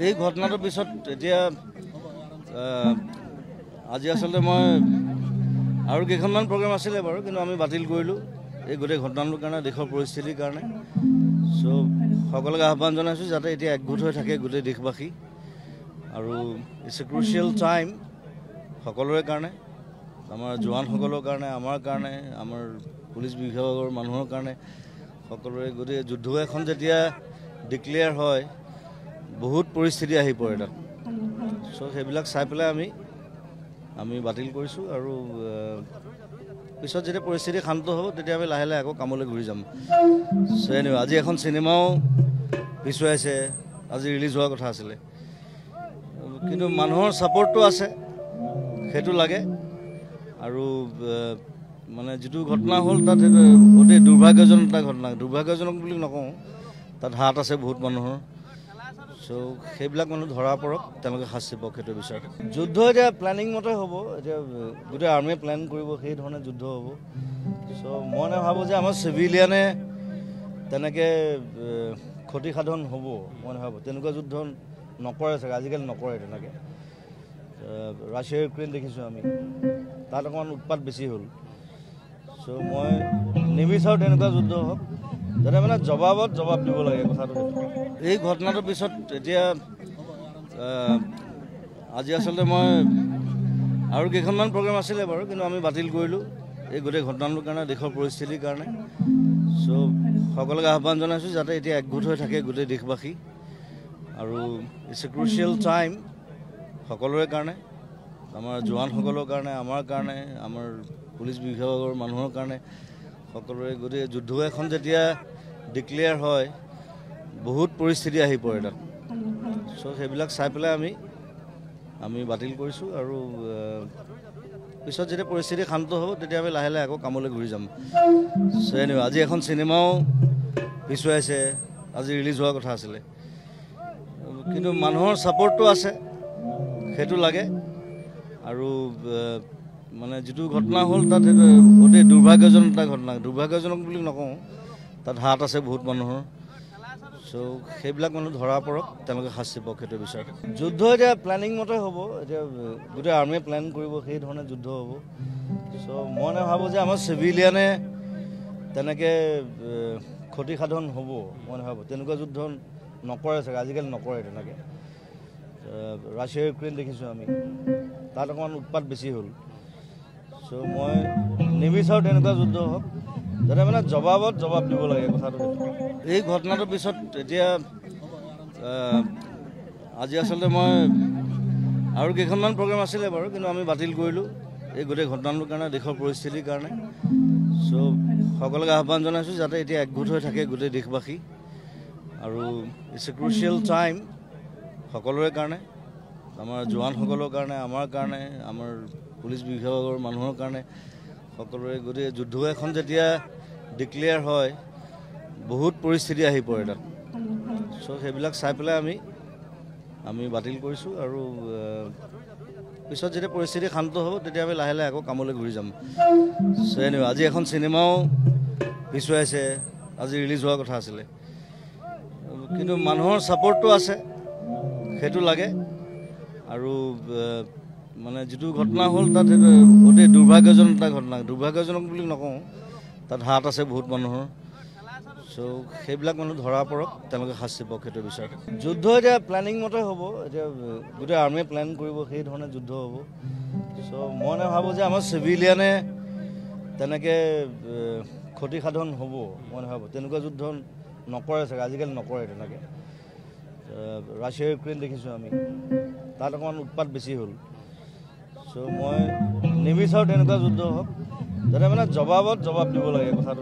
এই ঘটনাটোৰ পিছত এতিয়া আজি আসলে মই আৰু কেইখনমান প্ৰগ্ৰাম আছিলে বাৰু, কিন্তু আমি বাতিল কৰিলোঁ এই গোটেই ঘটনাটোৰ কাৰণে, দেশৰ পৰিস্থিতিৰ কাৰণে। চ' সকলোকে আহ্বান জনাইছোঁ যাতে এতিয়া একগোট হৈ থাকে গোটেই দেশবাসী, আৰু ইটছ এ ক্ৰুচিয়েল টাইম সকলোৰে কাৰণে, আমাৰ জোৱানসকলৰ কাৰণে, আমাৰ কাৰণে, আমাৰ পুলিচ বিভাগৰ মানুহৰ কাৰণে, সকলোৰে গোটেই যুদ্ধ এখন যেতিয়া ডিক্লেয়াৰ হয় বহুত পৰিস্থিতি আহি পৰে তাত। চ' সেইবিলাক চাই পেলাই আমি বাতিল কৰিছোঁ, আৰু পিছত যেতিয়া পৰিস্থিতি শান্ত হ'ব তেতিয়া আমি লাহে লাহে আকৌ কামলৈ ঘূৰি যাম। চ' এনিৱে আজি এখন চিনেমাও পিছুৱাইছে, আজি ৰিলিজ হোৱাৰ কথা আছিলে, কিন্তু মানুহৰ ছাপৰ্টটো আছে, সেইটো লাগে। আৰু মানে যিটো ঘটনা হ'ল তাত সেইটো অতি দুৰ্ভাগ্যজনক এটা ঘটনা, দুৰ্ভাগ্যজনক বুলি নকওঁ, তাত হাত আছে বহুত মানুহৰ। চ' সেইবিলাক মানুহ ধৰা পৰক, তেওঁলোকে শাস্তি পাওক, সেইটো বিচাৰে। যুদ্ধ এতিয়া প্লেনিং মতে হ'ব, এতিয়া গোটেই আৰ্মিয়ে প্লেন কৰিব, সেই ধৰণে যুদ্ধ হ'ব। চ' মই নাভাবোঁ যে আমাৰ চিভিলিয়ানে তেনেকৈ ক্ষতিসাধন হ'ব, মই নাভাবোঁ। তেনেকুৱা যুদ্ধ নকৰে চাগে, আজিকালি নকৰে তেনেকৈ। ৰাছিয়া ইউক্ৰেইন দেখিছোঁ আমি, তাত অকণমান উৎপাত বেছি হ'ল। চ' মই নিবিচাৰোঁ তেনেকুৱা যুদ্ধ হওক, যাতে মানে জবাবত জবাব দিব লাগে কথাটো। এই ঘটনাটোৰ পিছত এতিয়া আজি আচলতে মই আৰু কেইখনমান প্ৰগ্ৰাম আছিলে বাৰু, কিন্তু আমি বাতিল কৰিলোঁ এই গোটেই ঘটনাটোৰ কাৰণে, দেশৰ পৰিস্থিতিৰ কাৰণে। চ' সকলোকে আহ্বান জনাইছোঁ যাতে এতিয়া একগোট হৈ থাকে গোটেই দেশবাসী, আৰু ইটছ এ ক্ৰুচিয়েল টাইম সকলোৰে কাৰণে, আমাৰ জোৱানসকলৰ কাৰণে, আমাৰ কাৰণে, আমাৰ পুলিচ বিভাগৰ মানুহৰ কাৰণে, সকলোৰে গোটেই যুদ্ধ এখন যেতিয়া ডিক্লেয়াৰ হয় বহুত পৰিস্থিতি আহি পৰে তাত। চ' সেইবিলাক চাই পেলাই আমি বাতিল কৰিছোঁ, আৰু পিছত যেতিয়া পৰিস্থিতি শান্ত হ'ব তেতিয়া আমি লাহে লাহে আকৌ কামলৈ ঘূৰি যাম। চ' এনিৱে আজি এখন চিনেমাও পিছুৱাইছে, আজি ৰিলিজ হোৱাৰ কথা আছিলে, কিন্তু মানুহৰ ছাপৰ্টটো আছে, সেইটো লাগে। আৰু মানে যিটো ঘটনা হ'ল তাত সেইটো অতি দুৰ্ভাগ্যজনক এটা ঘটনা, দুৰ্ভাগ্যজনক বুলি নকওঁ, তাত হাত আছে বহুত মানুহৰ। চ' সেইবিলাক মানুহ ধৰা পৰক, তেওঁলোকে শাস্তি পাওক, সেইটো বিচাৰে। যুদ্ধ এতিয়া প্লেনিং মতে হ'ব, এতিয়া গোটেই আৰ্মিয়ে প্লেন কৰিব, সেই ধৰণে যুদ্ধ হ'ব। চ' মই নাভাবোঁ যে আমাৰ চিভিলিয়ানে তেনেকৈ ক্ষতিসাধন হ'ব, মই নাভাবোঁ। তেনেকুৱা যুদ্ধ নকৰে চাগে, আজিকালি নকৰে তেনেকৈ। ৰাছিয়া ইউক্ৰেইন দেখিছোঁ আমি, তাত অকণমান উৎপাত বেছি হ'ল। চ' মই নিবিচাৰোঁ তেনেকুৱা যুদ্ধ হওক, যাতে মানে জবাবত জবাব দিব লাগে কথাটো। এই ঘটনাটোৰ পিছত এতিয়া আজি আচলতে মই আৰু কেইখনমান প্ৰগ্ৰাম আছিলে বাৰু, কিন্তু আমি বাতিল কৰিলোঁ এই গোটেই ঘটনাটোৰ কাৰণে, দেশৰ পৰিস্থিতিৰ কাৰণে। চ' সকলোকে আহ্বান জনাইছোঁ যাতে এতিয়া একগোট হৈ থাকে গোটেই দেশবাসী, আৰু ইটছ এ ক্ৰুচিয়েল টাইম সকলোৰে কাৰণে, আমাৰ জোৱানসকলৰ কাৰণে, আমাৰ কাৰণে, আমাৰ পুলিচ বিভাগৰ মানুহৰ কাৰণে, সকলোৰে গোটেই যুদ্ধ এখন যেতিয়া ডিক্লেয়াৰ হয় বহুত পৰিস্থিতি আহি পৰে তাত। চ' সেইবিলাক চাই পেলাই আমি বাতিল কৰিছোঁ, আৰু পিছত যেতিয়া পৰিস্থিতি শান্ত হ'ব তেতিয়া আমি লাহে লাহে আকৌ কামলৈ ঘূৰি যাম। চ' এনিৱে আজি এখন চিনেমাও পিছুৱাইছে, আজি ৰিলিজ হোৱাৰ কথা আছিলে, কিন্তু মানুহৰ ছাপৰ্টটো আছে, সেইটো লাগে। আৰু মানে যিটো ঘটনা হ'ল তাত সেইটো অতি দুৰ্ভাগ্যজনক এটা ঘটনা, দুৰ্ভাগ্যজনক বুলি নকওঁ, তাত হাত আছে বহুত মানুহৰ। চ' সেইবিলাক মানুহ ধৰা পৰক, তেওঁলোকে শাস্তি পাওক, সেইটো বিচাৰে। যুদ্ধ এতিয়া প্লেনিং মতে হ'ব, এতিয়া গোটেই আৰ্মিয়ে প্লেন কৰিব, সেই ধৰণে যুদ্ধ হ'ব। চ' মই নাভাবোঁ যে আমাৰ চিভিলিয়ানে তেনেকৈ ক্ষতিসাধন হ'ব, মই নাভাবোঁ। তেনেকুৱা যুদ্ধ নকৰে চাগে, আজিকালি নকৰে তেনেকৈ। ৰাছিয়া ইউক্ৰেইন দেখিছোঁ আমি, তাত অকণমান উৎপাত বেছি হ'ল। চ' মই নিবিচাৰোঁ তেনেকুৱা যুদ্ধ হওক, যাতে মানে জবাবত জবাব দিব লাগে কথাটো।